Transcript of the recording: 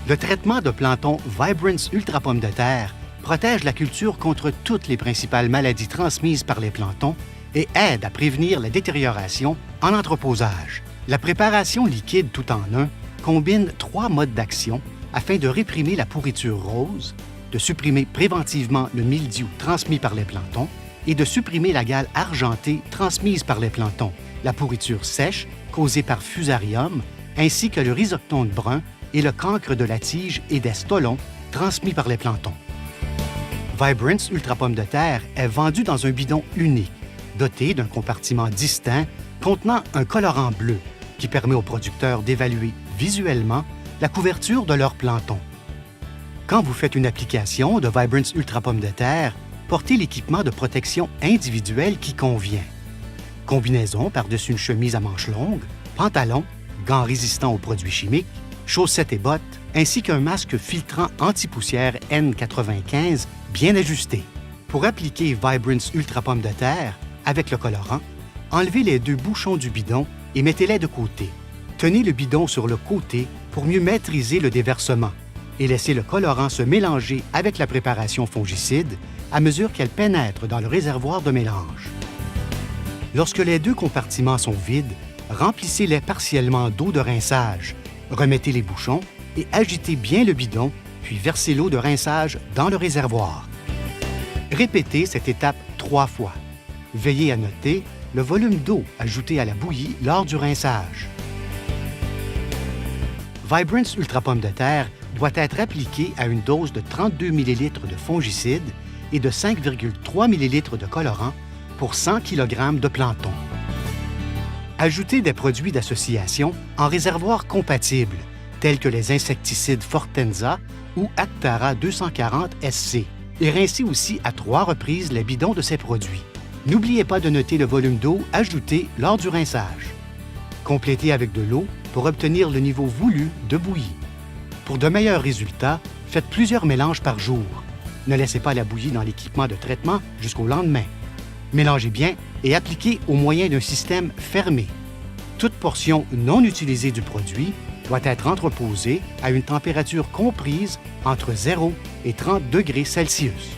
Le traitement de planton Vibrance Ultra Pomme de terre protège la culture contre toutes les principales maladies transmises par les plantons et aide à prévenir la détérioration en entreposage. La préparation liquide tout en un combine 3 modes d'action afin de réprimer la pourriture rose, de supprimer préventivement le mildiou transmis par les plantons et de supprimer la gale argentée transmise par les plantons, la pourriture sèche causée par Fusarium, ainsi que le rhizoctone brun et le cancre de la tige et des stolons transmis par les plantons. Vibrance Ultra Pomme de terre est vendu dans un bidon unique, doté d'un compartiment distinct contenant un colorant bleu qui permet aux producteurs d'évaluer visuellement la couverture de leurs plantons. Quand vous faites une application de Vibrance Ultra Pomme de terre, portez l'équipement de protection individuel qui convient. Combinaison par-dessus une chemise à manches longues, pantalon, gants résistants aux produits chimiques, chaussettes et bottes, ainsi qu'un masque filtrant anti-poussière N95 bien ajusté. Pour appliquer Vibrance Ultra Pomme de terre avec le colorant, enlevez les 2 bouchons du bidon et mettez-les de côté. Tenez le bidon sur le côté pour mieux maîtriser le déversement et laissez le colorant se mélanger avec la préparation fongicide à mesure qu'elle pénètre dans le réservoir de mélange. Lorsque les 2 compartiments sont vides, remplissez-les partiellement d'eau de rinçage, remettez les bouchons et agitez bien le bidon, puis versez l'eau de rinçage dans le réservoir. Répétez cette étape 3 fois. Veillez à noter le volume d'eau ajouté à la bouillie lors du rinçage. Vibrance Ultra Pomme de terre doit être appliqué à une dose de 32 ml de fongicide et de 5,3 ml de colorant pour 100 kg de planton. Ajoutez des produits d'association en réservoir compatible, tels que les insecticides Fortenza ou Actara 240 SC, et rincez aussi à 3 reprises les bidons de ces produits. N'oubliez pas de noter le volume d'eau ajouté lors du rinçage. Complétez avec de l'eau pour obtenir le niveau voulu de bouillie. Pour de meilleurs résultats, faites plusieurs mélanges par jour. Ne laissez pas la bouillie dans l'équipement de traitement jusqu'au lendemain. Mélangez bien et appliquez au moyen d'un système fermé. Toute portion non utilisée du produit doit être entreposée à une température comprise entre 0 et 30 degrés Celsius.